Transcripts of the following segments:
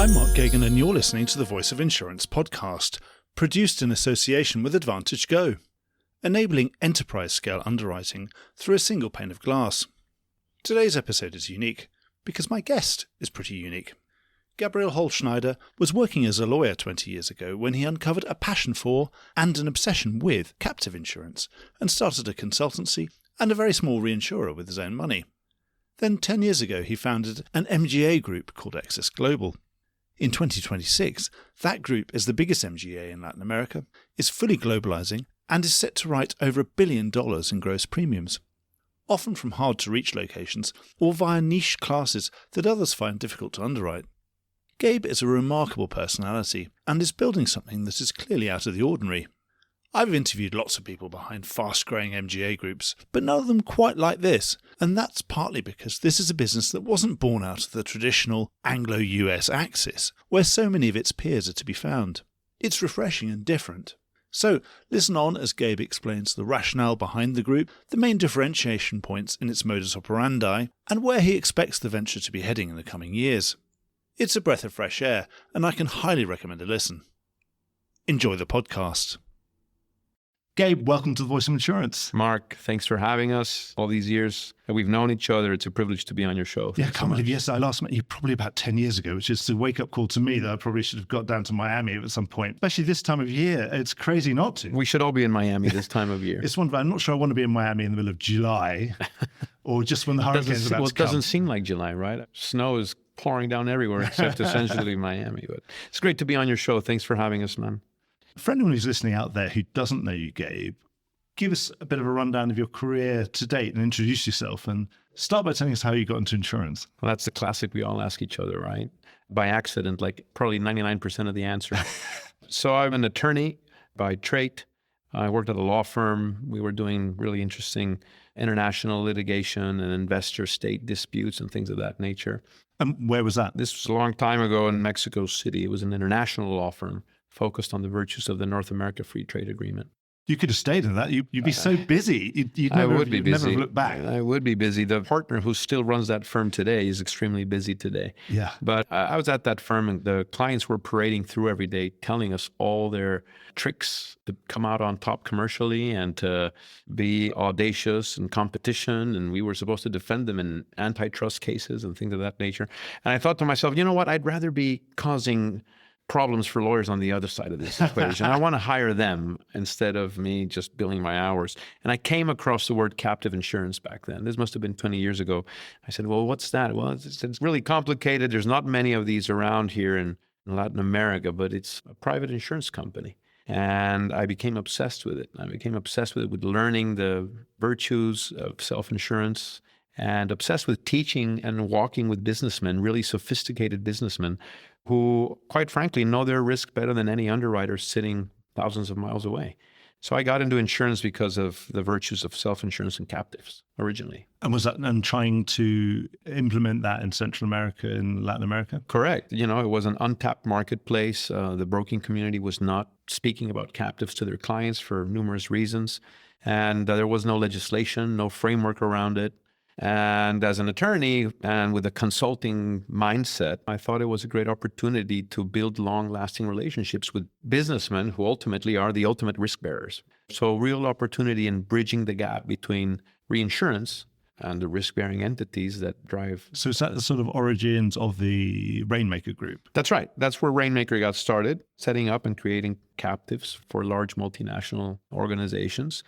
I'm Mark Gagan, and you're listening to the Voice of Insurance podcast, produced in association with Advantage Go, enabling enterprise-scale underwriting through a single pane of glass. Today's episode is unique because my guest is pretty unique. Gabriel Holschneider was working as a lawyer 20 years ago when he uncovered a passion for and an obsession with captive insurance and started a consultancy and a very small reinsurer with his own money. Then 10 years ago he founded an MGA group called Access Global. In 2026, that group is the biggest MGA in Latin America, is fully globalising, and is set to write over $1 billion in gross premiums, often from hard-to-reach locations or via niche classes that others find difficult to underwrite. Gabe is a remarkable personality and is building something that is clearly out of the ordinary. I've interviewed lots of people behind fast-growing MGA groups, but none of them quite like this, and that's partly because this is a business that wasn't born out of the traditional Anglo-US axis, where so many of its peers are to be found. It's refreshing and different. So, listen on as Gabe explains the rationale behind the group, the main differentiation points in its modus operandi, and where he expects the venture to be heading in the coming years. It's a breath of fresh air, and I can highly recommend a listen. Enjoy the podcast. Gabe, welcome to the Voice of Insurance. Mark, thanks for having us all these years. We've known each other. It's a privilege to be on your show. Yeah, I can't believe, yes, I last met you probably about 10 years ago, which is a wake-up call to me that I probably should have got down to Miami at some point, especially this time of year. It's crazy not to. We should all be in Miami this time of year. It's wonderful. I'm not sure I want to be in Miami in the middle of July or just when the hurricane's about to come. It doesn't seem like July, right? Snow is pouring down everywhere except essentially Miami. But it's great to be on your show. Thanks for having us, man. For anyone who's listening out there who doesn't know you, Gabe, give us a bit of a rundown of your career to date and introduce yourself, and start by telling us how you got into insurance. Well, that's the classic we all ask each other, right? By accident, like probably 99% of the answer. So I'm an attorney by trade. I worked at a law firm. We were doing really interesting international litigation and investor-state disputes and things of that nature. And where was that? This was a long time ago in Mexico City. It was an international law firm focused on the virtues of the North America Free Trade Agreement. You could have stayed in that. You'd be so busy. You'd never have looked back. I would be busy. The partner who still runs that firm today is extremely busy today. Yeah. But I was at that firm and the clients were parading through every day, telling us all their tricks to come out on top commercially and to be audacious in competition. And we were supposed to defend them in antitrust cases and things of that nature. And I thought to myself, you know what? I'd rather be causing problems for lawyers on the other side of this equation. I want to hire them instead of me just billing my hours. And I came across the word captive insurance back then. This must have been 20 years ago. I said, well, what's that? Well, it's really complicated. There's not many of these around here in Latin America, but it's a private insurance company. And I became obsessed with it. I became obsessed with it, with learning the virtues of self-insurance, and obsessed with teaching and walking with businessmen, really sophisticated businessmen, who, quite frankly, know their risk better than any underwriter sitting thousands of miles away. So I got into insurance because of the virtues of self-insurance and captives originally. And was that trying to implement that in Central America and Latin America? Correct. You know, it was an untapped marketplace. The broking community was not speaking about captives to their clients for numerous reasons. And there was no legislation, no framework around it. And as an attorney and with a consulting mindset, I thought it was a great opportunity to build long-lasting relationships with businessmen who ultimately are the ultimate risk bearers. So real opportunity in bridging the gap between reinsurance and the risk-bearing entities that drive. So is that the sort of origins of the Rainmaker Group? That's right. That's where Rainmaker got started, setting up and creating captives for large multinational organizations.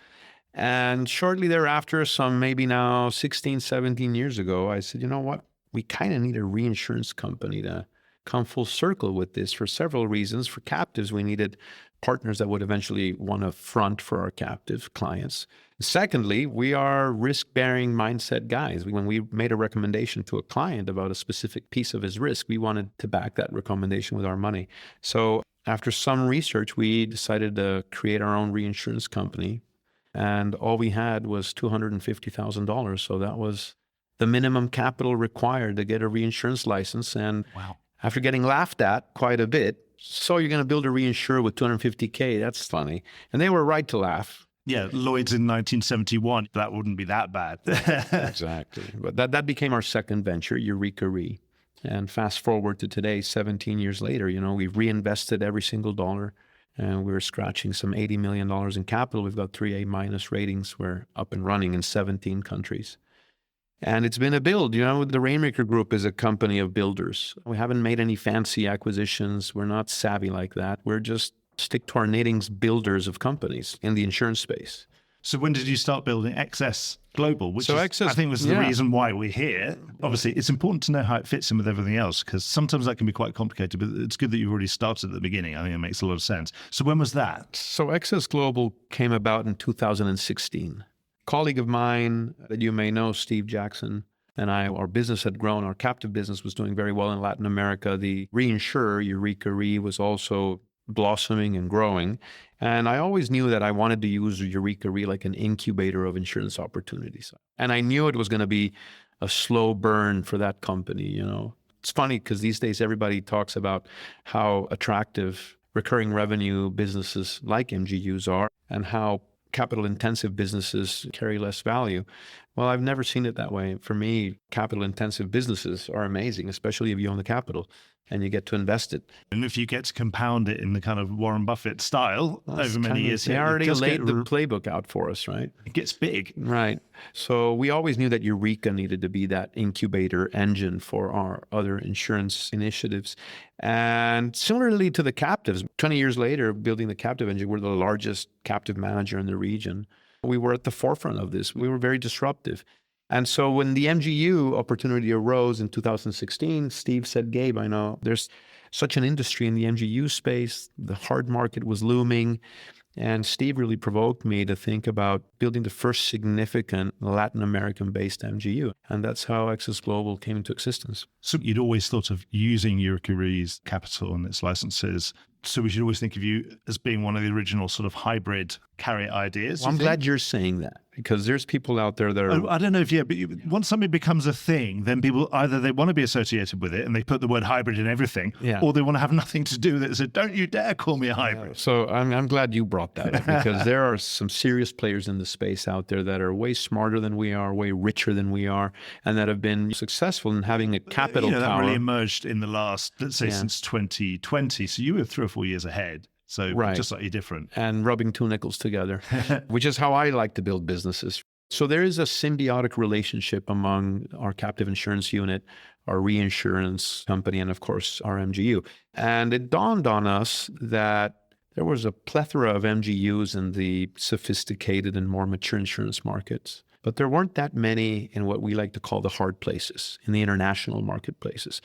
And shortly thereafter, some maybe now 16, 17 years ago, I said, you know what? We kind of need a reinsurance company to come full circle with this for several reasons. For captives, we needed partners that would eventually want to front for our captive clients. Secondly, we are risk-bearing mindset guys. When we made a recommendation to a client about a specific piece of his risk, we wanted to back that recommendation with our money. So after some research, we decided to create our own reinsurance company. And all we had was $250,000. So that was the minimum capital required to get a reinsurance license. And wow. After getting laughed at quite a bit, so you're going to build a reinsurer with $250K, that's funny. And they were right to laugh. Yeah, Lloyd's in 1971, that wouldn't be that bad. Exactly. But that became our second venture, Eureka Re. And fast forward to today, 17 years later, we've reinvested every single dollar, and we're scratching some $80 million in capital. We've got 3 A- ratings. We're up and running in 17 countries. And it's been a build. The Rainmaker Group is a company of builders. We haven't made any fancy acquisitions. We're not savvy like that. We're just stick to our knittings builders of companies in the insurance space. So when did you start building XS Global, which So I think was the reason why we're here? Obviously, it's important to know how it fits in with everything else, because sometimes that can be quite complicated, but it's good that you've already started at the beginning. I think it makes a lot of sense. So when was that? So XS Global came about in 2016. A colleague of mine that you may know, Steve Jackson, and I, our business had grown. Our captive business was doing very well in Latin America. The reinsurer, Eureka Re, was also blossoming and growing. And I always knew that I wanted to use Eureka Re like an incubator of insurance opportunities. And I knew it was going to be a slow burn for that company. It's funny because these days everybody talks about how attractive recurring revenue businesses like MGUs are and how capital intensive businesses carry less value. Well, I've never seen it that way. For me, capital intensive businesses are amazing, especially if you own the capital and you get to invest it. And if you get to compound it in the kind of Warren Buffett style over many years. They already laid the playbook out for us, right? It gets big. Right. So we always knew that Eureka needed to be that incubator engine for our other insurance initiatives. And similarly to the captives, 20 years later, building the captive engine, we're the largest captive manager in the region. We were at the forefront of this. We were very disruptive. And so when the MGU opportunity arose in 2016, Steve said, Gabe, I know there's such an industry in the MGU space. The hard market was looming. And Steve really provoked me to think about building the first significant Latin American-based MGU. And that's how XS Global came into existence. So you'd always thought of using Eureka Re's capital and its licenses. So we should always think of you as being one of the original sort of hybrid carrier ideas. Well, I'm glad you're saying that, because there's people out there that are... I don't know if, but once something becomes a thing, then people either they want to be associated with it and they put the word hybrid in everything, or they want to have nothing to do with it. So don't you dare call me a hybrid. So I'm glad you brought that up, because there are some serious players in the space out there that are way smarter than we are, way richer than we are, and that have been successful in having a capital power. That really emerged in the last, let's say, since 2020. So you were 3 or 4 years ahead. So just slightly different. And rubbing two nickels together, which is how I like to build businesses. So there is a symbiotic relationship among our captive insurance unit, our reinsurance company, and of course, our MGU. And it dawned on us that there was a plethora of MGUs in the sophisticated and more mature insurance markets. But there weren't that many in what we like to call the hard places, in the international marketplaces.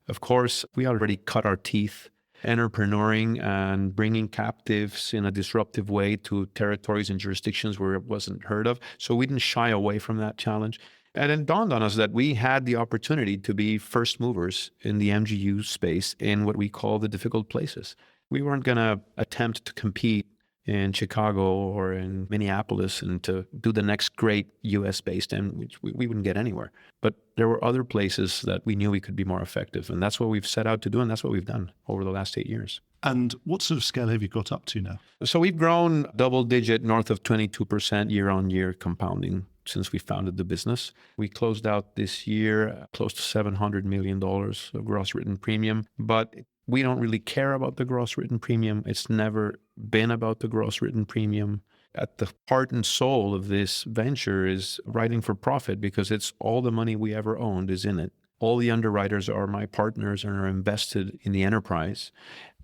Of course, we already cut our teeth entrepreneuring and bringing captives in a disruptive way to territories and jurisdictions where it wasn't heard of. So we didn't shy away from that challenge. And it dawned on us that we had the opportunity to be first movers in the MGU space in what we call the difficult places. We weren't going to attempt to compete in Chicago or in Minneapolis and to do the next great US-based, and which we wouldn't get anywhere. But there were other places that we knew we could be more effective. And that's what we've set out to do. And that's what we've done over the last 8 years. And what sort of scale have you got up to now? So we've grown double digit, north of 22% year on year compounding since we founded the business. We closed out this year close to $700 million of gross written premium, but we don't really care about the gross written premium. It's never been about the gross written premium. At the heart and soul of this venture is writing for profit, because it's all the money we ever owned is in it. All the underwriters are my partners and are invested in the enterprise.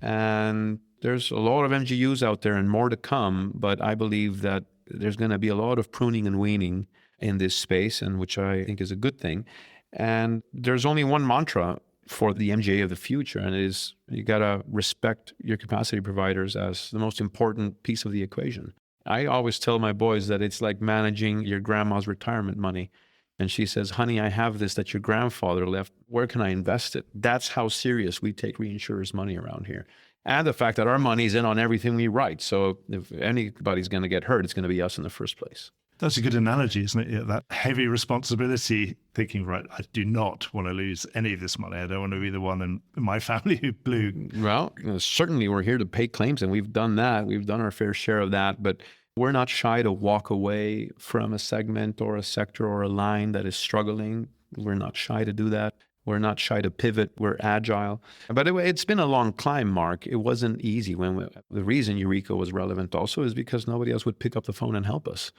And there's a lot of MGUs out there and more to come, but I believe that there's going to be a lot of pruning and weaning in this space, and which I think is a good thing. And there's only one mantra for the MGA of the future, and it is you got to respect your capacity providers as the most important piece of the equation. I always tell my boys that it's like managing your grandma's retirement money. And she says, honey, I have this that your grandfather left. Where can I invest it? That's how serious we take reinsurers' money around here. And the fact that our money's in on everything we write. So if anybody's going to get hurt, it's going to be us in the first place. That's a good analogy, isn't it? That heavy responsibility, thinking, right, I do not want to lose any of this money. I don't want to be the one in my family who blew. Well, certainly we're here to pay claims, and we've done that. We've done our fair share of that. But we're not shy to walk away from a segment or a sector or a line that is struggling. We're not shy to do that. We're not shy to pivot. We're agile. By the way, it's been a long climb, Mark. It wasn't easy. The reason Eureka was relevant also is because nobody else would pick up the phone and help us.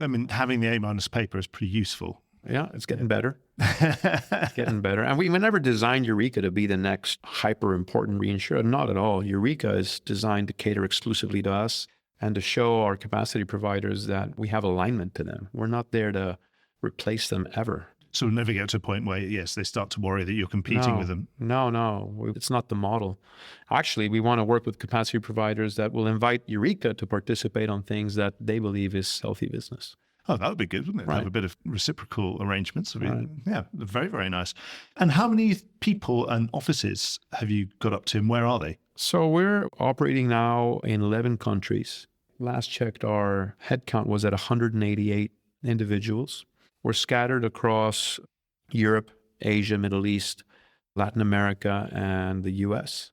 I mean, having the A- paper is pretty useful. Yeah, it's getting better. It's getting better. And we never designed Eureka to be the next hyper important reinsurer. Not at all. Eureka is designed to cater exclusively to us and to show our capacity providers that we have alignment to them. We're not there to replace them ever. So we'll never get to a point where, yes, they start to worry that you're competing with them. No. It's not the model. Actually, we want to work with capacity providers that will invite Eureka to participate on things that they believe is healthy business. Oh, that would be good, wouldn't it? Right. Have a bit of reciprocal arrangements. Right. Yeah, very, very nice. And how many people and offices have you got up to, and where are they? So we're operating now in 11 countries. Last checked, our headcount was at 188 individuals. We're scattered across Europe, Asia, Middle East, Latin America, and the US.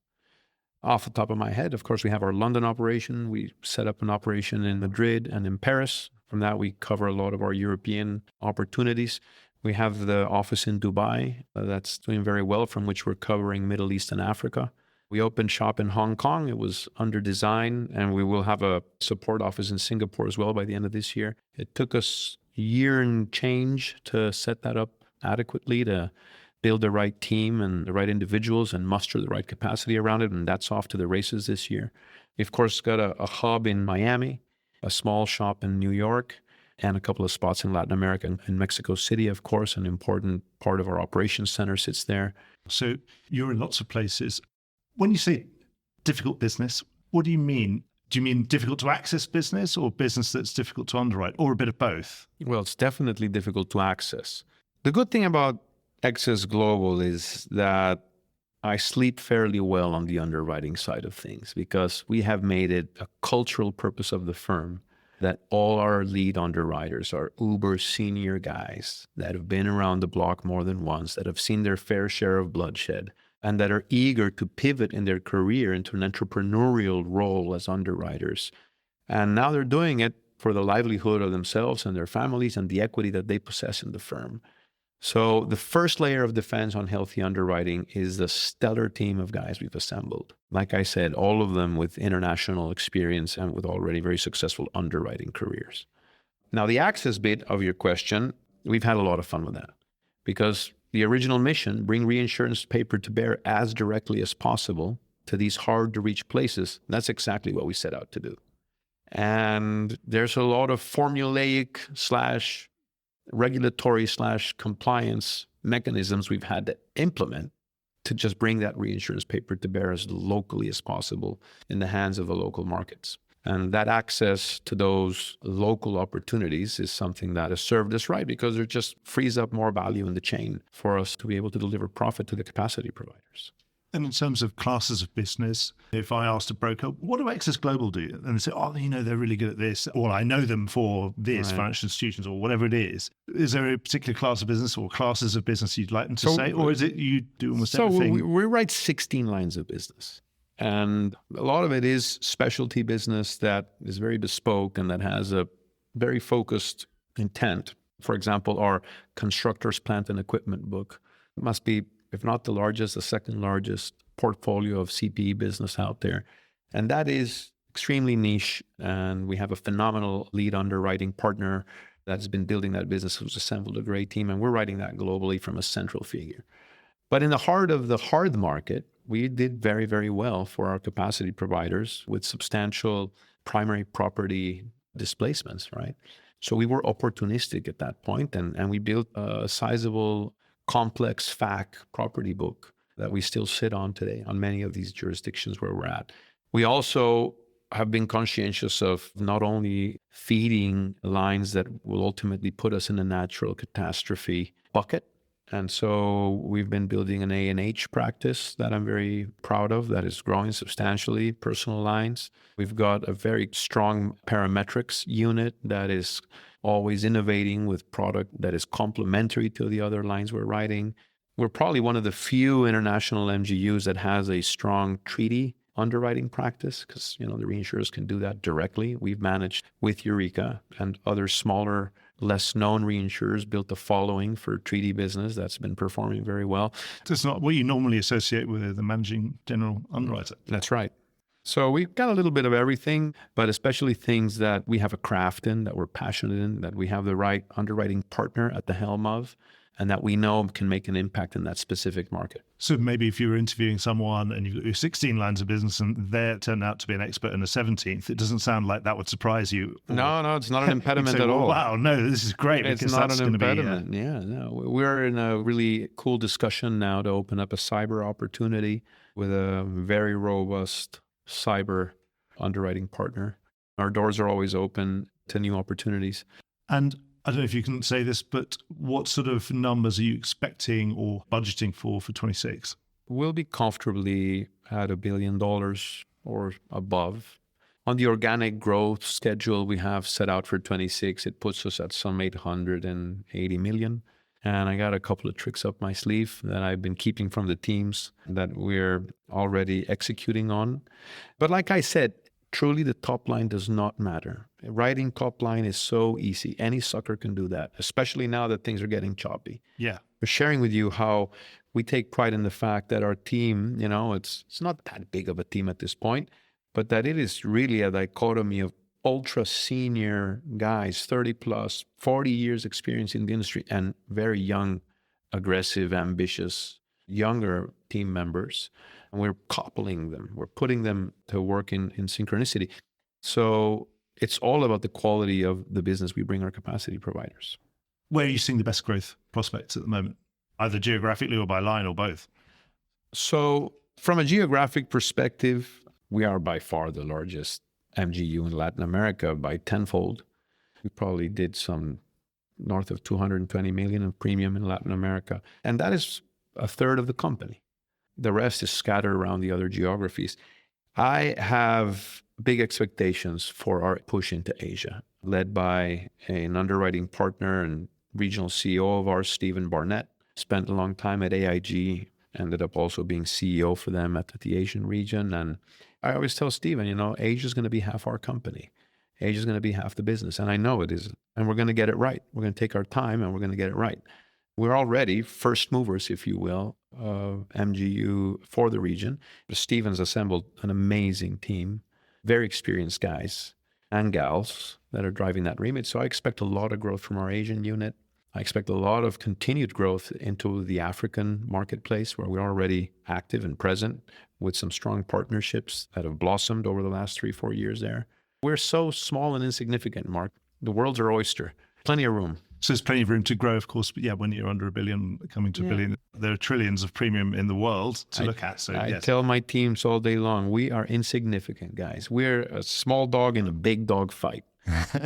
Off the top of my head, of course, we have our London operation. We set up an operation in Madrid and in Paris. From that, we cover a lot of our European opportunities. We have the office in Dubai that's doing very well, from which we're covering Middle East and Africa. We opened shop in Hong Kong. It was under design, and we will have a support office in Singapore as well by the end of this year. It took us a year and change to set that up adequately, to build the right team and the right individuals and muster the right capacity around it, and that's off to the races this year. We've, of course, got a hub in Miami, a small shop in New York, and a couple of spots in Latin America. In Mexico City, of course, an important part of our operations center sits there. So you're in lots of places. When you say difficult business, what do you mean? Do you mean difficult to access business, or business that's difficult to underwrite, or a bit of both? Well, it's definitely difficult to access. The good thing about Access Global is that I sleep fairly well on the underwriting side of things, because we have made it a cultural purpose of the firm that all our lead underwriters are uber senior guys that have been around the block more than once, that have seen their fair share of bloodshed, and that are eager to pivot in their career into an entrepreneurial role as underwriters. And now they're doing it for the livelihood of themselves and their families and the equity that they possess in the firm. So the first layer of defense on healthy underwriting is the stellar team of guys we've assembled. Like I said, all of them with international experience and with already very successful underwriting careers. Now, the access bit of your question, we've had a lot of fun with that, because the original mission, bring reinsurance paper to bear as directly as possible to these hard to reach places, that's exactly what we set out to do. And there's a lot of formulaic / regulatory / compliance mechanisms we've had to implement to just bring that reinsurance paper to bear as locally as possible in the hands of the local markets. And that access to those local opportunities is something that has served us right, because it just frees up more value in the chain for us to be able to deliver profit to the capacity providers. And in terms of classes of business, if I asked a broker, what do Access Global do? And they say, oh, they're really good at this, or I know them for this, right, financial institutions, or whatever it is. Is there a particular class of business or classes of business you'd like them to say? Or is it you do almost everything? So we write 16 lines of business. And a lot of it is specialty business that is very bespoke and that has a very focused intent. For example, our constructors, plant and equipment book must be, if not the largest, the second largest portfolio of CPE business out there. And that is extremely niche. And we have a phenomenal lead underwriting partner that's been building that business, who's assembled a great team. And we're writing that globally from a central figure. But in the heart of the hard market, we did very, very well for our capacity providers with substantial primary property displacements, right? So we were opportunistic at that point, and we built a sizable complex FAC property book that we still sit on today on many of these jurisdictions where we're at. We also have been conscientious of not only feeding lines that will ultimately put us in a natural catastrophe bucket. And so we've been building an A&H practice that I'm very proud of, that is growing substantially, personal lines. We've got a very strong parametrics unit that is always innovating with product that is complementary to the other lines we're writing. We're probably one of the few international MGUs that has a strong treaty underwriting practice, because the reinsurers can do that directly. We've managed with Eureka and other smaller less known reinsurers built a following for treaty business that's been performing very well. It's not what you normally associate with the managing general underwriter. That's right. So we've got a little bit of everything, but especially things that we have a craft in, that we're passionate in, that we have the right underwriting partner at the helm of, and that we know can make an impact in that specific market. So maybe if you were interviewing someone and you've got your 16 lines of business and they turned out to be an expert in the 17th, it doesn't sound like that would surprise you. No, it's not an impediment say, at all. Wow, no, this is great. It's because not that's an going to impediment. be, Yeah, no. We're in a really cool discussion now to open up a cyber opportunity with a very robust cyber underwriting partner. Our doors are always open to new opportunities. And I don't know if you can say this, but what sort of numbers are you expecting or budgeting for 26? We'll be comfortably at $1 billion or above. On the organic growth schedule we have set out for 26, it puts us at some 880 million. And I got a couple of tricks up my sleeve that I've been keeping from the teams that we're already executing on. But like I said, truly the top line does not matter. Writing top line is so easy. Any sucker can do that, especially now that things are getting choppy. Yeah. We're sharing with you how we take pride in the fact that our team, it's not that big of a team at this point, but that it is really a dichotomy of ultra senior guys, 30 plus, 40 years experience in the industry, and very young, aggressive, ambitious, younger team members. And we're coupling them. We're putting them to work in synchronicity. So it's all about the quality of the business we bring our capacity providers. Where are you seeing the best growth prospects at the moment, either geographically or by line or both? So from a geographic perspective, we are by far the largest MGU in Latin America by tenfold. We probably did some north of 220 million of premium in Latin America. And that is a third of the company. The rest is scattered around the other geographies. I have big expectations for our push into Asia, led by an underwriting partner and regional CEO of ours, Stephen Barnett. Spent a long time at AIG, ended up also being CEO for them at the Asian region. And I always tell Stephen, Asia is going to be half our company. Asia is going to be half the business. And I know it is. And we're going to get it right. We're going to take our time and we're going to get it right. We're already first movers, if you will, MGU for the region. Stephen's assembled an amazing team, very experienced guys and gals that are driving that remit. So I expect a lot of growth from our Asian unit. I expect a lot of continued growth into the African marketplace, where we're already active and present with some strong partnerships that have blossomed over the last 3-4 years there. We're so small and insignificant, Mark. The world's our oyster. Plenty of room. So there's plenty of room to grow, of course. But yeah, when you're under $1 billion, coming to $1 billion, there are trillions of premium in the world to look at. So I tell my teams all day long, we are insignificant, guys. We're a small dog in a big dog fight.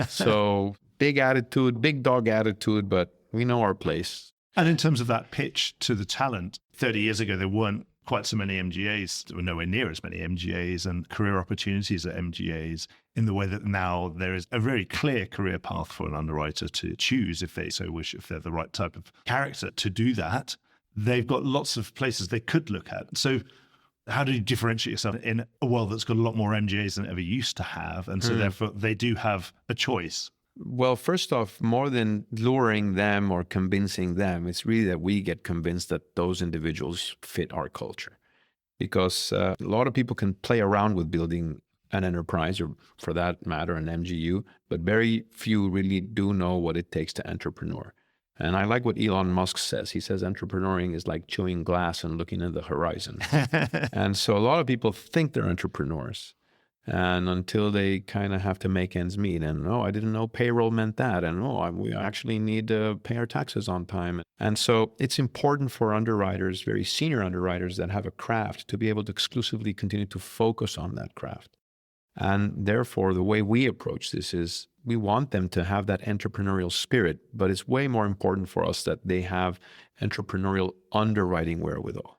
So big attitude, big dog attitude, but we know our place. And in terms of that pitch to the talent, 30 years ago, there weren't quite so many MGAs. There were nowhere near as many MGAs and career opportunities at MGAs, in the way that now there is a very clear career path for an underwriter to choose if they so wish, if they're the right type of character to do that. They've got lots of places they could look at. So how do you differentiate yourself in a world that's got a lot more MGAs than it ever used to have? And so therefore they do have a choice. Well, first off, more than luring them or convincing them, it's really that we get convinced that those individuals fit our culture. Because a lot of people can play around with building an enterprise, or for that matter, an MGU, but very few really do know what it takes to entrepreneur. And I like what Elon Musk says. He says entrepreneuring is like chewing glass and looking at the horizon. And so a lot of people think they're entrepreneurs. And until they kind of have to make ends meet, and I didn't know payroll meant that, and we actually need to pay our taxes on time. And so it's important for underwriters, very senior underwriters that have a craft, to be able to exclusively continue to focus on that craft. And therefore, the way we approach this is we want them to have that entrepreneurial spirit, but it's way more important for us that they have entrepreneurial underwriting wherewithal.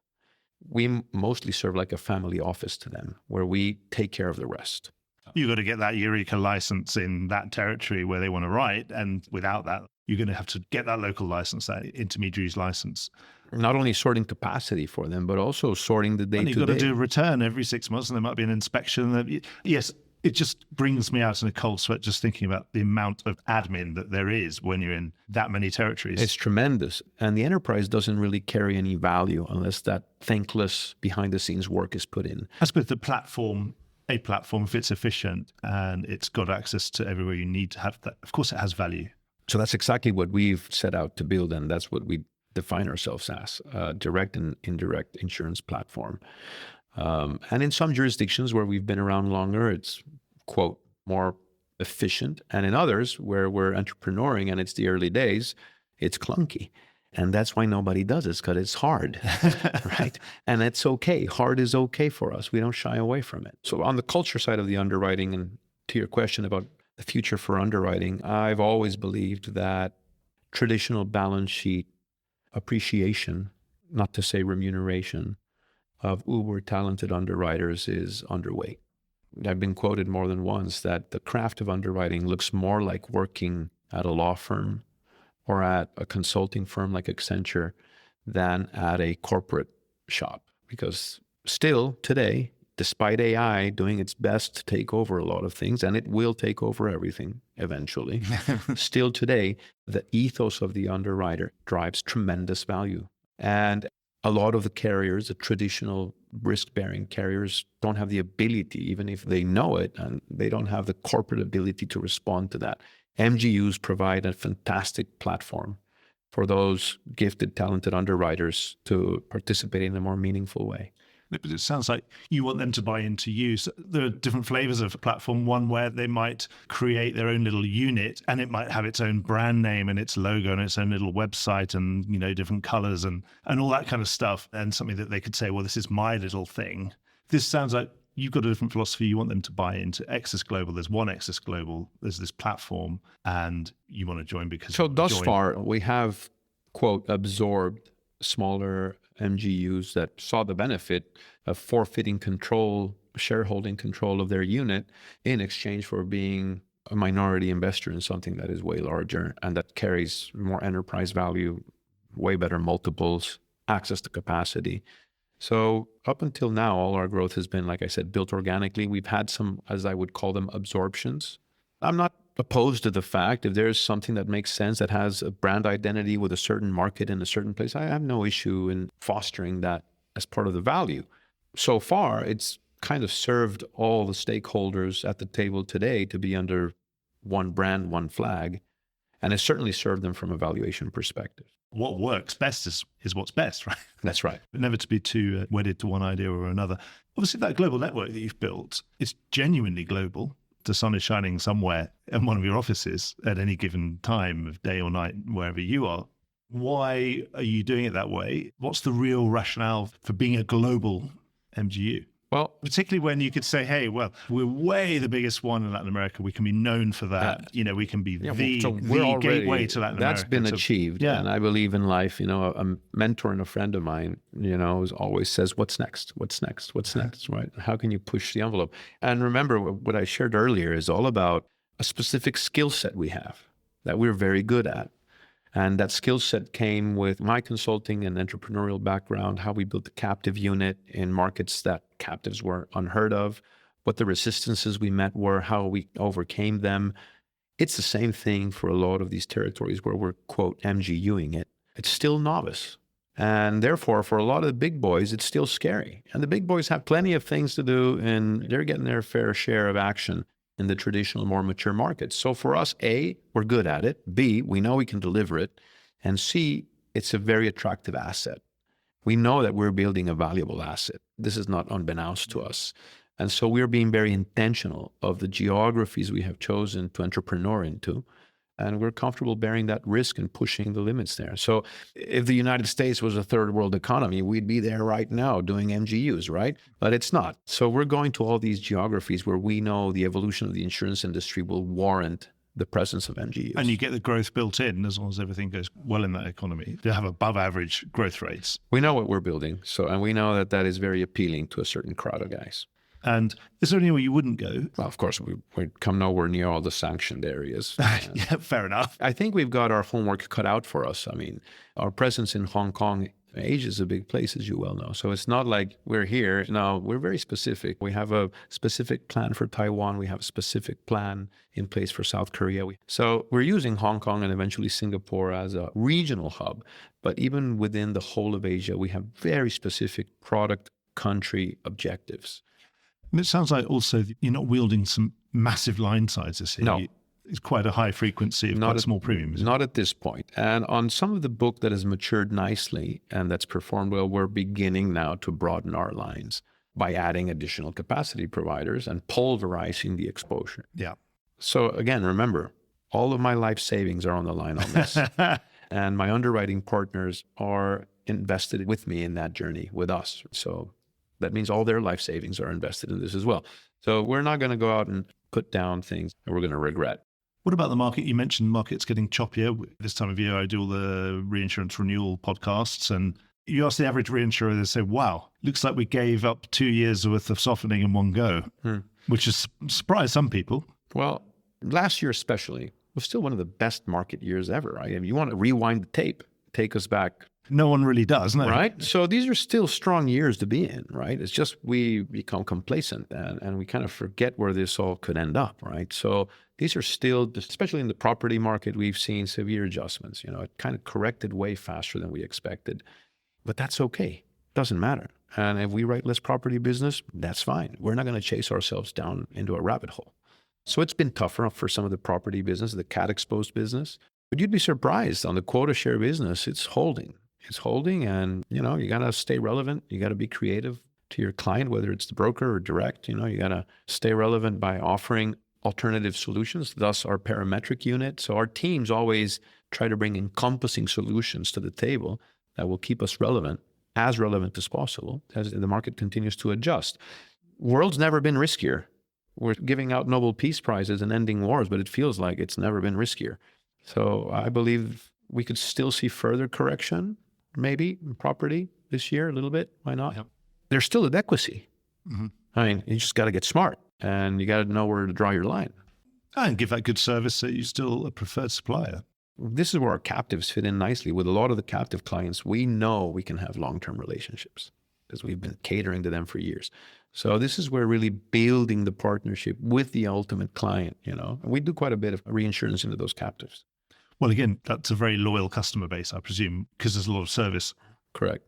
We mostly serve like a family office to them, where we take care of the rest. You've got to get that Eureka license in that territory where they want to write. And without that, you're going to have to get that local license, that intermediary's license. Not only sorting capacity for them, but also sorting the day-to-day. And you've got to do a return every 6 months, and there might be an inspection. Yes, It just brings me out in a cold sweat just thinking about the amount of admin that there is when you're in that many territories. It's tremendous. And the enterprise doesn't really carry any value unless that thankless behind the scenes work is put in. I suppose a platform, if it's efficient and it's got access to everywhere you need to have that, of course it has value. So that's exactly what we've set out to build. And that's what we define ourselves as, a direct and indirect insurance platform. And in some jurisdictions where we've been around longer, it's, quote, more efficient. And in others where we're entrepreneuring and it's the early days, it's clunky. And that's why nobody does it, because it's hard, right? And it's okay. Hard is okay for us. We don't shy away from it. So on the culture side of the underwriting, and to your question about the future for underwriting, I've always believed that traditional balance sheet appreciation, not to say remuneration, of uber talented underwriters is underweight. I've been quoted more than once that the craft of underwriting looks more like working at a law firm or at a consulting firm like Accenture than at a corporate shop. Because still today, despite AI doing its best to take over a lot of things, and it will take over everything eventually, still today, the ethos of the underwriter drives tremendous value. And a lot of the carriers, the traditional risk-bearing carriers, don't have the ability, even if they know it, and they don't have the corporate ability to respond to that. MGUs provide a fantastic platform for those gifted, talented underwriters to participate in a more meaningful way. But it sounds like you want them to buy into you. So there are different flavors of a platform. One where they might create their own little unit and it might have its own brand name and its logo and its own little website and, you know, different colors and all that kind of stuff. And something that they could say, well, this is my little thing. This sounds like you've got a different philosophy. You want them to buy into Access Global. There's one Access Global. There's this platform and you want to join because... So thus far, we have, quote, absorbed smaller MGUs that saw the benefit of forfeiting control, shareholding control of their unit in exchange for being a minority investor in something that is way larger and that carries more enterprise value, way better multiples, access to capacity. So up until now, all our growth has been, like I said, built organically. We've had some, as I would call them, absorptions. I'm not opposed to the fact if there's something that makes sense that has a brand identity with a certain market in a certain place, I have no issue in fostering that as part of the value. So far, it's kind of served all the stakeholders at the table today to be under one brand, one flag, and it's certainly served them from a valuation perspective. What works best is what's best, right? That's right. But never to be too wedded to one idea or another. Obviously, that global network that you've built is genuinely global. The sun is shining somewhere in one of your offices at any given time of day or night, wherever you are. Why are you doing it that way? What's the real rationale for being a global MGU? Well, particularly when you could say, hey, well, we're way the biggest one in Latin America. We can be known for that. You know, we can be the gateway to Latin America. That's been achieved. Yeah. And I believe in life, you know, a mentor and a friend of mine, you know, always says, what's next? What's next? What's next? Right? How can you push the envelope? And remember what I shared earlier is all about a specific skill set we have that we're very good at. And that skill set came with my consulting and entrepreneurial background, how we built the captive unit in markets that captives were unheard of, what the resistances we met were, how we overcame them. It's the same thing for a lot of these territories where we're, quote, MGUing it. It's still novice. And therefore, for a lot of the big boys, it's still scary. And the big boys have plenty of things to do, and they're getting their fair share of action in the traditional, more mature markets. So for us, A, we're good at it. B, we know we can deliver it. And C, it's a very attractive asset. We know that we're building a valuable asset. This is not unbeknownst to us. And so we're being very intentional of the geographies we have chosen to entrepreneur into. And we're comfortable bearing that risk and pushing the limits there. So if the United States was a third world economy, we'd be there right now doing MGUs, right? But it's not. So we're going to all these geographies where we know the evolution of the insurance industry will warrant the presence of MGUs. And you get the growth built in as long as everything goes well in that economy. You have above average growth rates. We know what we're building. And we know that that is very appealing to a certain crowd of guys. And is there anywhere you wouldn't go? Well, of course, we come nowhere near all the sanctioned areas. Yeah, fair enough. I think we've got our homework cut out for us. I mean, our presence in Hong Kong Asia is a big place, as you well know. So it's not like we're here. No, we're very specific. We have a specific plan for Taiwan. We have a specific plan in place for South Korea. So we're using Hong Kong and eventually Singapore as a regional hub. But even within the whole of Asia, we have very specific product country objectives. And it sounds like also you're not wielding some massive line sizes here. No. It's quite a high frequency of quite small premiums. Not at this point. And on some of the book that has matured nicely and that's performed well, we're beginning now to broaden our lines by adding additional capacity providers and pulverizing the exposure. Yeah. So again, remember, all of my life savings are on the line on this. And my underwriting partners are invested with me in that journey with us. So that means all their life savings are invested in this as well. So we're not going to go out and put down things that we're going to regret. What about the market? You mentioned market's getting choppier. This time of year, I do all the reinsurance renewal podcasts, and you ask the average reinsurer, they say, wow, looks like we gave up 2 years worth of softening in one go, which has surprised some people. Well, last year especially was still one of the best market years ever, right? I mean, you want to rewind the tape, take us back. No one really does, no. Right? So these are still strong years to be in, right? It's just we become complacent and we kind of forget where this all could end up, right? So these are still, especially in the property market, we've seen severe adjustments. You know, it kind of corrected way faster than we expected. But that's okay. Doesn't matter. And if we write less property business, that's fine. We're not going to chase ourselves down into a rabbit hole. So it's been tougher for some of the property business, the cat exposed business. But you'd be surprised on the quota share business, it's holding. It's holding, and you got to stay relevant. You got to be creative to your client, whether it's the broker or direct. You got to stay relevant by offering alternative solutions, thus our parametric unit. So our teams always try to bring encompassing solutions to the table that will keep us relevant as possible as the market continues to adjust. World's never been riskier. We're giving out Nobel Peace Prizes and ending wars, but it feels like it's never been riskier. So I believe we could still see further correction, maybe in property this year a little bit. Why not? Yep. There's still adequacy. Mm-hmm. I mean, you just got to get smart and you got to know where to draw your line. And give that good service so you're still a preferred supplier. This is where our captives fit in nicely. With a lot of the captive clients, we know we can have long-term relationships because we've been catering to them for years. So this is where really building the partnership with the ultimate client, and we do quite a bit of reinsurance into those captives. Well, again, that's a very loyal customer base, I presume, because there's a lot of service. Correct.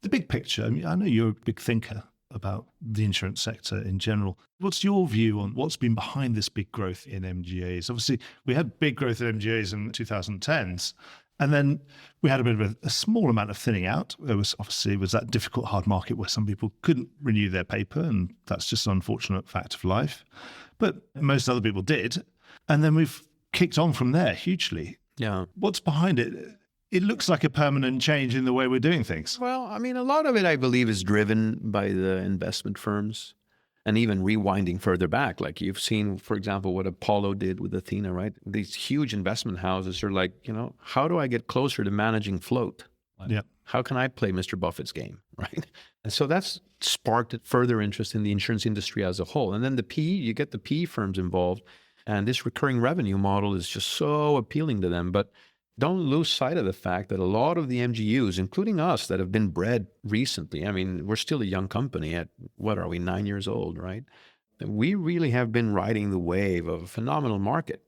The big picture, I mean, I know you're a big thinker about the insurance sector in general. What's your view on what's been behind this big growth in MGAs? Obviously, we had big growth in MGAs in the 2010s, and then we had a bit of a small amount of thinning out. There was that difficult, hard market where some people couldn't renew their paper, and that's just an unfortunate fact of life. But most other people did. And then we've kicked on from there hugely. Yeah. What's behind it? It looks like a permanent change in the way we're doing things. Well, I mean, a lot of it, I believe, is driven by the investment firms and even rewinding further back. Like you've seen, for example, what Apollo did with Athena, right? These huge investment houses are like, how do I get closer to managing float? Yeah. How can I play Mr. Buffett's game, right? And so that's sparked further interest in the insurance industry as a whole. And then you get the PE firms involved, and this recurring revenue model is just so appealing to them. But don't lose sight of the fact that a lot of the MGUs, including us that have been bred recently, I mean, we're still a young company at, 9 years old, right? We really have been riding the wave of a phenomenal market.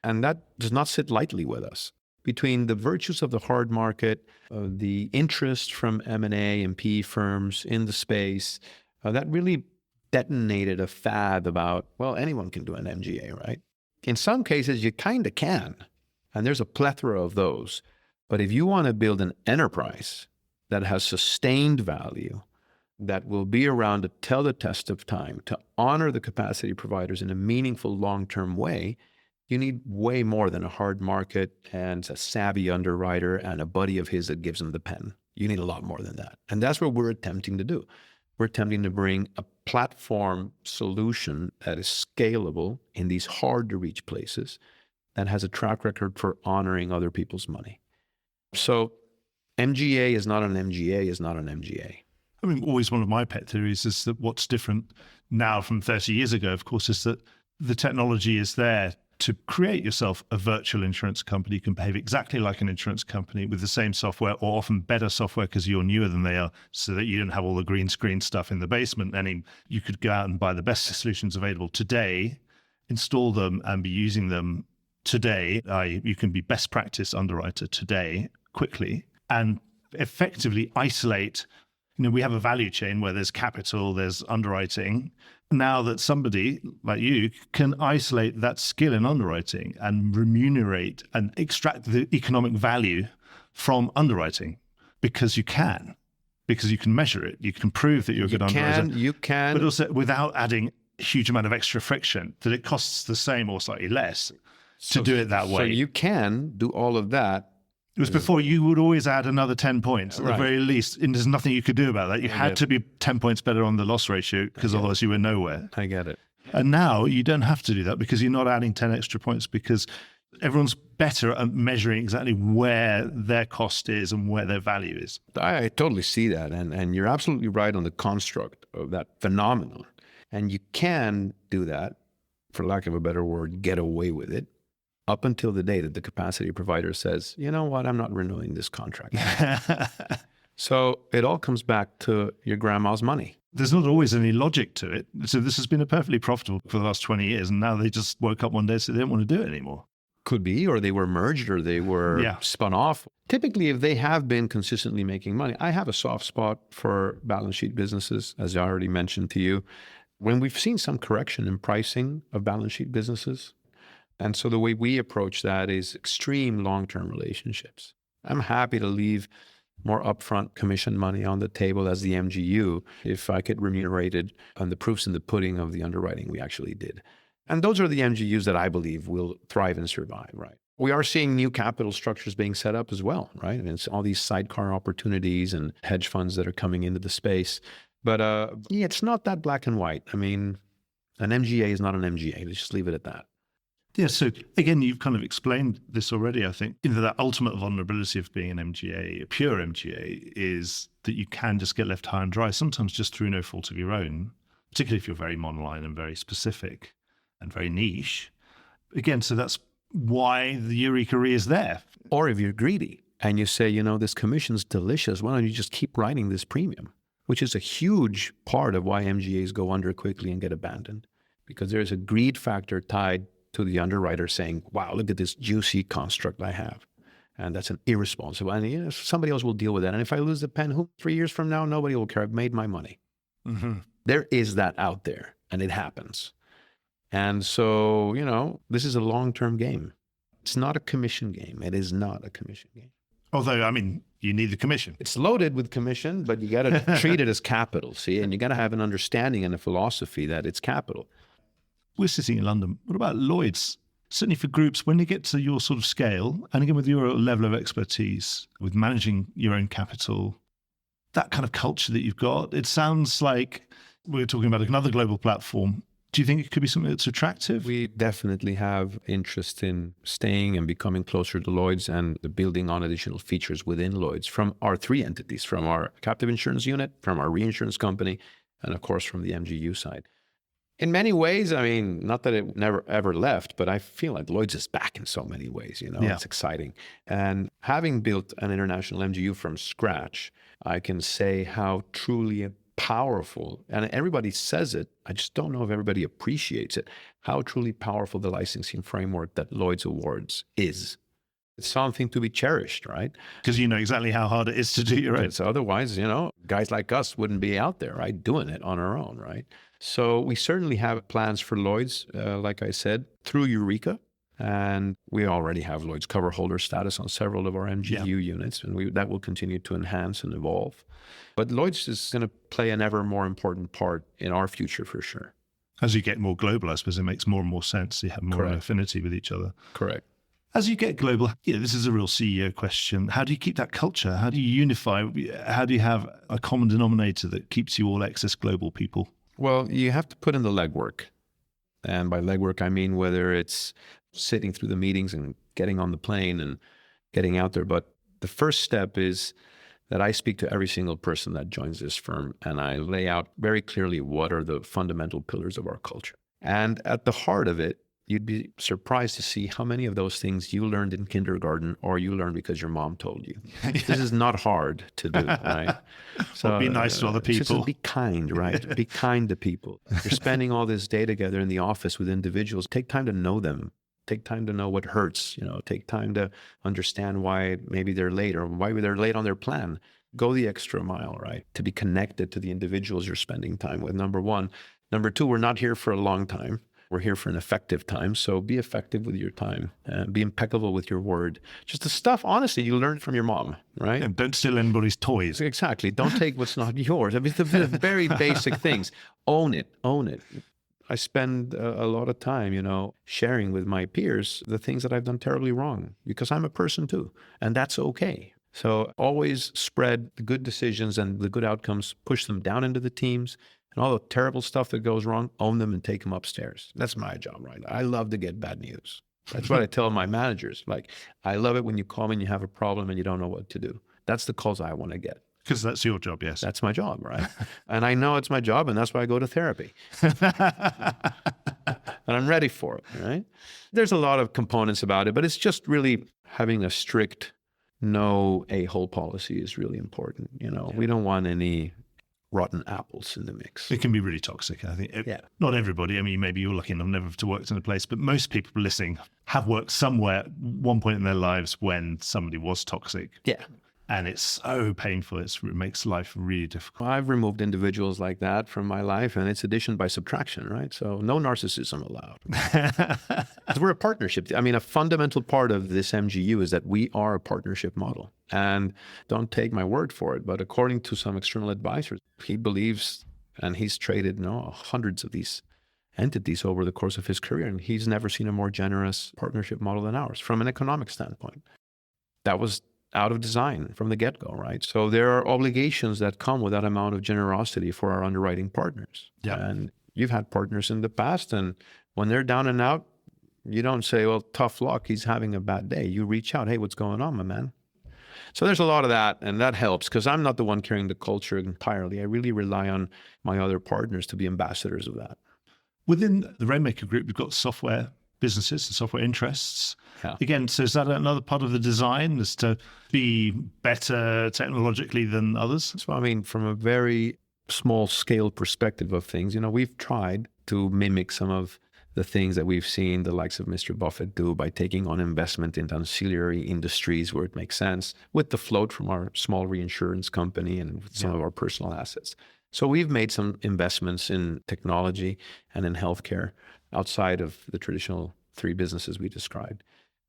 And that does not sit lightly with us. Between the virtues of the hard market, the interest from M&A and PE firms in the space, that really detonated a fad about, anyone can do an MGA, right? In some cases, you kind of can. And there's a plethora of those. But if you want to build an enterprise that has sustained value, that will be around to tell the test of time, to honor the capacity providers in a meaningful long-term way, you need way more than a hard market and a savvy underwriter and a buddy of his that gives him the pen. You need a lot more than that. And that's what we're attempting to do. We're attempting to bring a platform solution that is scalable in these hard-to-reach places, that has a track record for honoring other people's money. So MGA is not an MGA is not an MGA. I mean, always one of my pet theories is that what's different now from 30 years ago, of course, is that the technology is there to create yourself a virtual insurance company. You can behave exactly like an insurance company with the same software, or often better software because you're newer than they are, so that you don't have all the green screen stuff in the basement. You could go out and buy the best solutions available today, install them and be using them today. You can be best practice underwriter today quickly and effectively isolate. We have a value chain where there's capital, there's underwriting. Now that somebody like you can isolate that skill in underwriting and remunerate and extract the economic value from underwriting, because you can measure it. You can prove that you're a good underwriter. You can. But also without adding a huge amount of extra friction, that it costs the same or slightly less to do it that way. So you can do all of that. It was before you would always add another 10 points at the very least, and there's nothing you could do about that. You had to be 10 points better on the loss ratio because otherwise you were nowhere. I get it. And now you don't have to do that because you're not adding 10 extra points, because everyone's better at measuring exactly where their cost is and where their value is. I totally see that. And you're absolutely right on the construct of that phenomenon. And you can do that, for lack of a better word, get away with it, up until the day that the capacity provider says, you know what, I'm not renewing this contract. So it all comes back to your grandma's money. There's not always any logic to it. So this has been perfectly profitable for the last 20 years. And now they just woke up one day and said they don't want to do it anymore. Could be, or they were merged, or they were spun off. Typically, if they have been consistently making money, I have a soft spot for balance sheet businesses, as I already mentioned to you. When we've seen some correction in pricing of balance sheet businesses, and so the way we approach that is extreme long-term relationships. I'm happy to leave more upfront commission money on the table as the MGU if I get remunerated on the proofs in the pudding of the underwriting we actually did. And those are the MGUs that I believe will thrive and survive, right? We are seeing new capital structures being set up as well, right? And it's all these sidecar opportunities and hedge funds that are coming into the space. But it's not that black and white. I mean, an MGA is not an MGA. Let's just leave it at that. Yeah, so again, you've kind of explained this already, I think. That ultimate vulnerability of being an MGA, a pure MGA, is that you can just get left high and dry, sometimes just through no fault of your own, particularly if you're very monoline and very specific and very niche. Again, so that's why the Eureka Re is there. Or if you're greedy and you say, this commission's delicious, why don't you just keep writing this premium? Which is a huge part of why MGAs go under quickly and get abandoned, because there's a greed factor tied to the underwriter saying, wow, look at this juicy construct I have. And that's an irresponsible. And somebody else will deal with that. And if I lose the pen, 3 years from now, nobody will care. I've made my money. Mm-hmm. There is that out there, and it happens. And so, this is a long-term game. It's not a commission game. It is not a commission game. Although, you need the commission. It's loaded with commission, but you got to treat it as capital, see? And you got to have an understanding and a philosophy that it's capital. We're sitting in London. What about Lloyd's? Certainly for groups, when they get to your sort of scale, and again with your level of expertise, with managing your own capital, that kind of culture that you've got, it sounds like we're talking about another global platform. Do you think it could be something that's attractive? We definitely have interest in staying and becoming closer to Lloyd's and building on additional features within Lloyd's from our three entities, from our captive insurance unit, from our reinsurance company, and of course from the MGU side. In many ways, not that it never ever left, but I feel like Lloyd's is back in so many ways, It's exciting. And having built an international MGU from scratch, I can say how truly powerful, and everybody says it, I just don't know if everybody appreciates it, how truly powerful the licensing framework that Lloyd's awards is. It's something to be cherished, right? Because you know exactly how hard it is to do your own. So otherwise, guys like us wouldn't be out there, right, doing it on our own, right? So we certainly have plans for Lloyd's, like I said, through Eureka. And we already have Lloyd's cover holder status on several of our MGU units, and that will continue to enhance and evolve. But Lloyd's is going to play an ever more important part in our future for sure. As you get more global, I suppose it makes more and more sense. You have more affinity with each other. Correct. As you get global, this is a real CEO question. How do you keep that culture? How do you unify? How do you have a common denominator that keeps you all excess global people? Well, you have to put in the legwork. And by legwork, I mean whether it's sitting through the meetings and getting on the plane and getting out there. But the first step is that I speak to every single person that joins this firm, and I lay out very clearly what are the fundamental pillars of our culture. And at the heart of it you'd be surprised to see how many of those things you learned in kindergarten or you learned because your mom told you. This is not hard to do, right? So well, be nice to other people. Just be kind, right? Be kind to people. You're spending all this day together in the office with individuals. Take time to know them. Take time to know what hurts, take time to understand why maybe they're late or why they're late on their plan. Go the extra mile, right? To be connected to the individuals you're spending time with, number one. Number two, we're not here for a long time. We're here for an effective time. So be effective with your time and be impeccable with your word. Just the stuff, honestly, you learned from your mom, right? And don't steal anybody's toys. Exactly. Don't take what's not yours. I mean, the very basic things. Own it. I spend a lot of time, sharing with my peers the things that I've done terribly wrong because I'm a person too, and that's okay. So always spread the good decisions and the good outcomes, push them down into the teams, and all the terrible stuff that goes wrong, own them and take them upstairs. That's my job, right? I love to get bad news. That's what I tell my managers. Like, I love it when you call me and you have a problem and you don't know what to do. That's the calls I want to get. Because that's your job, yes. That's my job, right? And I know it's my job, and that's why I go to therapy. And I'm ready for it, right? There's a lot of components about it, but it's just really having a strict no a-hole policy is really important. We don't want any rotten apples in the mix. It can be really toxic, I think. Not everybody. I mean, maybe you're lucky enough never to work in a place, but most people listening have worked somewhere at one point in their lives when somebody was toxic. Yeah. And it's so painful. It makes life really difficult. I've removed individuals like that from my life, and it's addition by subtraction, right? So no narcissism allowed. Because we're a partnership. I mean, a fundamental part of this MGU is that we are a partnership model. And don't take my word for it, but according to some external advisors, he believes, and he's traded hundreds of these entities over the course of his career, and he's never seen a more generous partnership model than ours from an economic standpoint. That was out of design from the get-go, right? So there are obligations that come with that amount of generosity for our underwriting partners. Yeah. And you've had partners in the past, and when they're down and out, you don't say, well, tough luck, he's having a bad day. You reach out, hey, what's going on, my man? So there's a lot of that, and that helps because I'm not the one carrying the culture entirely. I really rely on my other partners to be ambassadors of that. Within the Rainmaker Group, you've got software businesses and software interests. Yeah. Again, so is that another part of the design, is to be better technologically than others? So, I mean, from a very small scale perspective of things, we've tried to mimic some of the things that we've seen the likes of Mr. Buffett do by taking on investment into ancillary industries where it makes sense with the float from our small reinsurance company and with some of our personal assets. So we've made some investments in technology and in healthcare outside of the traditional three businesses we described.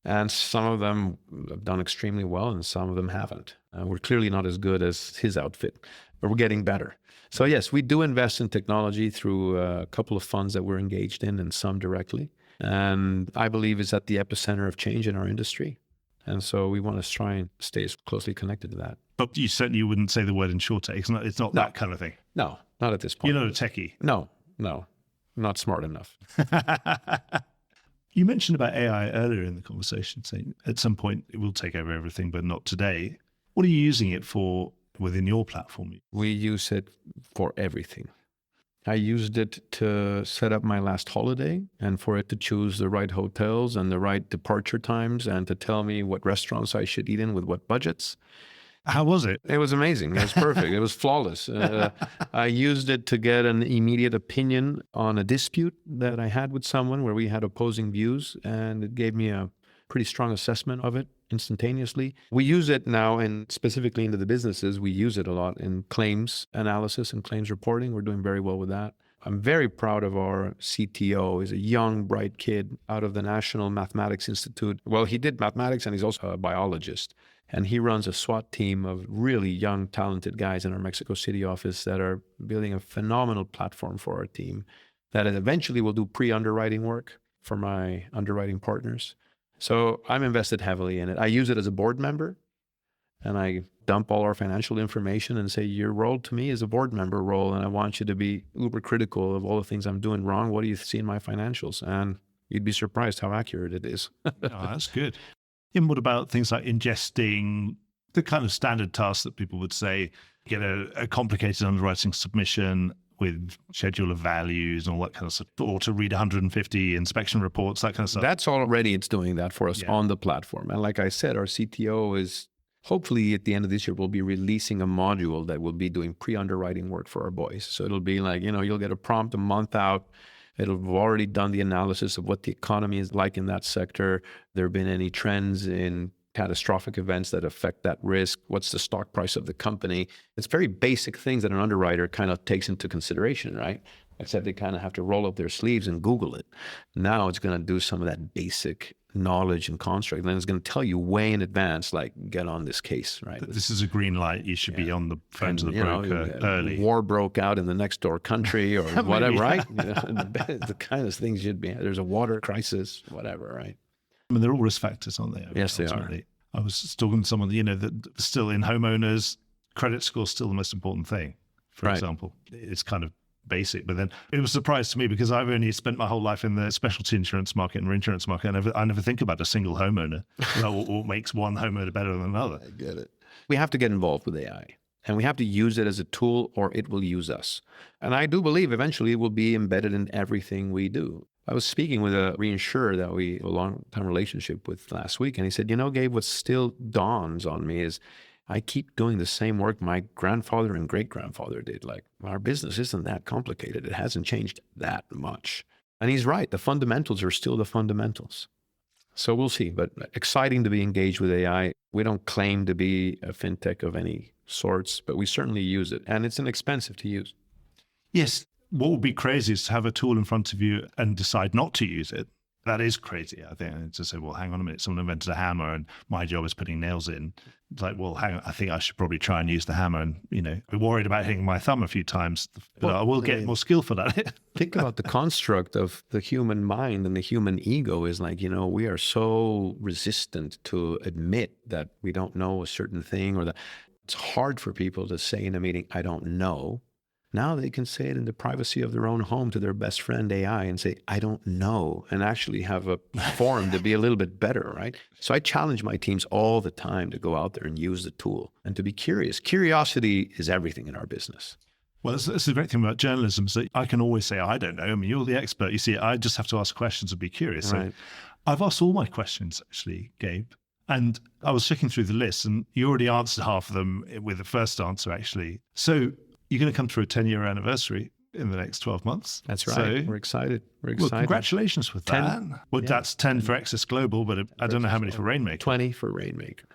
And some of them have done extremely well and some of them haven't. We're clearly not as good as his outfit, but we're getting better. So yes, we do invest in technology through a couple of funds that we're engaged in and some directly. And I believe it's at the epicenter of change in our industry. And so we want to try and stay as closely connected to that. But you certainly wouldn't say the word insurtech. It's not that kind of thing. No, not at this point. You're not a techie. No, not smart enough. You mentioned about AI earlier in the conversation, saying at some point it will take over everything, but not today. What are you using it for within your platform? We use it for everything. I used it to set up my last holiday and for it to choose the right hotels and the right departure times and to tell me what restaurants I should eat in with what budgets. How was it? It was amazing. It was perfect. It was flawless. I used it to get an immediate opinion on a dispute that I had with someone where we had opposing views, and it gave me a pretty strong assessment of it instantaneously. We use it now, and specifically into the businesses, we use it a lot in claims analysis and claims reporting. We're doing very well with that. I'm very proud of our CTO. He's a young, bright kid out of the National Mathematics Institute. Well, he did mathematics and he's also a biologist. And he runs a SWAT team of really young, talented guys in our Mexico City office that are building a phenomenal platform for our team that eventually will do pre-underwriting work for my underwriting partners. So I'm invested heavily in it. I use it as a board member, and I dump all our financial information and say, your role to me is a board member role, and I want you to be uber critical of all the things I'm doing wrong. What do you see in my financials? And you'd be surprised how accurate it is. Oh, that's good. And what about things like ingesting the kind of standard tasks that people would say, get a complicated underwriting submission? with schedule of values and all that kind of stuff, or to read 150 inspection reports, that kind of stuff. That's already, it's doing that for us on the platform. And like I said, our CTO is hopefully at the end of this year, we'll be releasing a module that will be doing pre-underwriting work for our boys. So it'll be like, you'll get a prompt a month out. It'll have already done the analysis of what the economy is like in that sector. There have been any trends in catastrophic events that affect that risk. What's the stock price of the company? It's very basic things that an underwriter kind of takes into consideration, right? Except they kind of have to roll up their sleeves and Google it. Now it's going to do some of that basic knowledge and construct. And then it's going to tell you way in advance, like, get on this case, right? This is a green light. You should be on the phone to the broker early. War broke out in the next door country or whatever, right? The kind of things you'd be, there's a water crisis, whatever, right? I mean, they're all risk factors, aren't they? Yes, they are. I was talking to someone, that still in homeowners, credit score is still the most important thing, for example. It's kind of basic, but then it was a surprise to me because I've only spent my whole life in the specialty insurance market and reinsurance market. I never think about a single homeowner, what makes one homeowner better than another. I get it. We have to get involved with AI. And we have to use it as a tool or it will use us. And I do believe eventually it will be embedded in everything we do. I was speaking with a reinsurer that we have a long-time relationship with last week, and he said, Gabe, what still dawns on me is I keep doing the same work my grandfather and great-grandfather did. Like, our business isn't that complicated. It hasn't changed that much. And he's right. The fundamentals are still the fundamentals. So we'll see, but exciting to be engaged with AI. We don't claim to be a fintech of any sorts, but we certainly use it, and it's inexpensive to use. Yes. What would be crazy is to have a tool in front of you and decide not to use it. That is crazy, I think. And to say, well, hang on a minute, someone invented a hammer and my job is putting nails in. It's like, well, hang on, I think I should probably try and use the hammer and, be worried about hitting my thumb a few times, but I will get more skill for that. Think about the construct of the human mind and the human ego is like, we are so resistant to admit that we don't know a certain thing, or that it's hard for people to say in a meeting, I don't know. Now they can say it in the privacy of their own home to their best friend AI and say, I don't know, and actually have a forum to be a little bit better, right? So I challenge my teams all the time to go out there and use the tool and to be curious. Curiosity is everything in our business. Well, that's the great thing about journalism, is that I can always say, I don't know. I mean, you're the expert. You see, I just have to ask questions and be curious. Right. So I've asked all my questions, actually, Gabe. And I was checking through the list and you already answered half of them with the first answer, actually. So you're going to come through a 10-year anniversary in the next 12 months. That's right. So, we're excited. Well, congratulations with 10, that. Well, yeah. That's 10 for Access Global, but I don't know how many for Rainmaker. 20 for Rainmaker.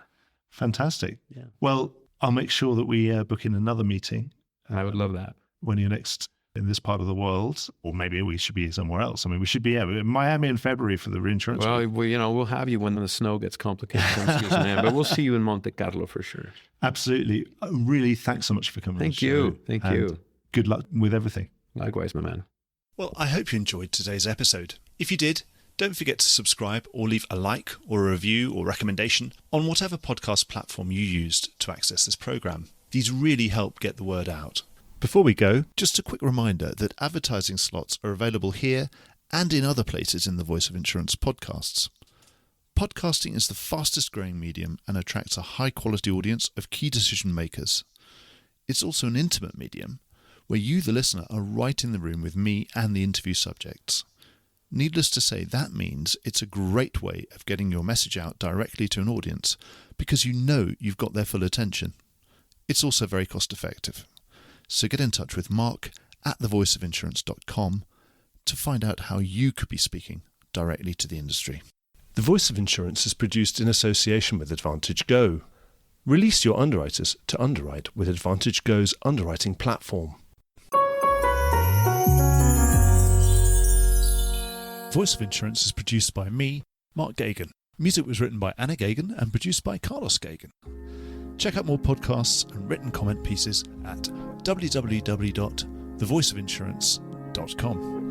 Fantastic. Yeah. Well, I'll make sure that we book in another meeting. I would love that. When you're next in this part of the world, or maybe we should be somewhere else. I mean, we should be in Miami in February for the reinsurance. Well, we'll have you when the snow gets complicated. But we'll see you in Monte Carlo for sure. Absolutely. Really, thanks so much for coming. Thank you. Thank you. Good luck with everything. Likewise, my man. Well, I hope you enjoyed today's episode. If you did, don't forget to subscribe or leave a like or a review or recommendation on whatever podcast platform you used to access this program. These really help get the word out. Before we go, just a quick reminder that advertising slots are available here and in other places in the Voice of Insurance podcasts. Podcasting is the fastest growing medium and attracts a high quality audience of key decision makers. It's also an intimate medium where you, the listener, are right in the room with me and the interview subjects. Needless to say, that means it's a great way of getting your message out directly to an audience because you know you've got their full attention. It's also very cost effective. So get in touch with Mark at thevoiceofinsurance.com to find out how you could be speaking directly to the industry. The Voice of Insurance is produced in association with Advantage Go. Release your underwriters to underwrite with Advantage Go's underwriting platform. Voice of Insurance is produced by me, Mark Gagan. Music was written by Anna Gagan and produced by Carlos Gagan. Check out more podcasts and written comment pieces at www.thevoiceofinsurance.com.